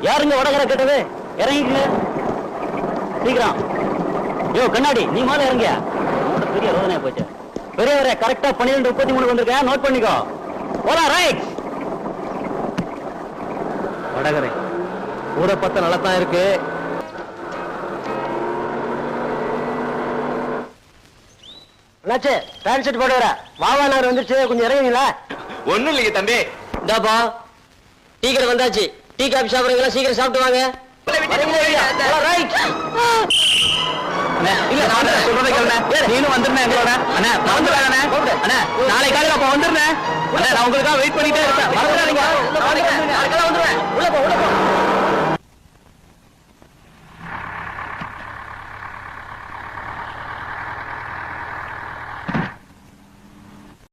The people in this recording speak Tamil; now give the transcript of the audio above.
யாருங்க வடகரை கேட்டது? இறங்கிக்கங்க சீக்கிரம். யோ கண்ணாடி, நீ மேல இறங்கியா? பெரிய ரோதனையா போச்சு. பெரியவரே, கரெக்டா 12:33 வந்திருக்கேன், நோட் பண்ணிக்கோ. போலாம், ரைட். வடகரை கூட பத்த நல்லாத்தான் இருக்கு. என்னாச்சு? பேண்ட் ஷர்ட் போட்டு வர வாவா நகர் வந்துருச்சு, கொஞ்சம் இறங்குங்களா? ஒண்ணும் இல்லைங்க தம்பி. இந்தாப்பா டீ கடை வந்தாச்சு. டீ காபி சாப்பிடுறீங்களா? சீக்கிரம் சாப்பிட்டு வாங்க. நீனும் வந்துருந்தேன் எங்களோட. அண்ணா நான் வந்துடுறேன். அண்ணா நாளை காலையில் அப்ப வந்துருந்தேன். நான் உங்களுக்காக வெயிட் பண்ணிட்டே இருப்பேன். உள்ள போ, உள்ள போ.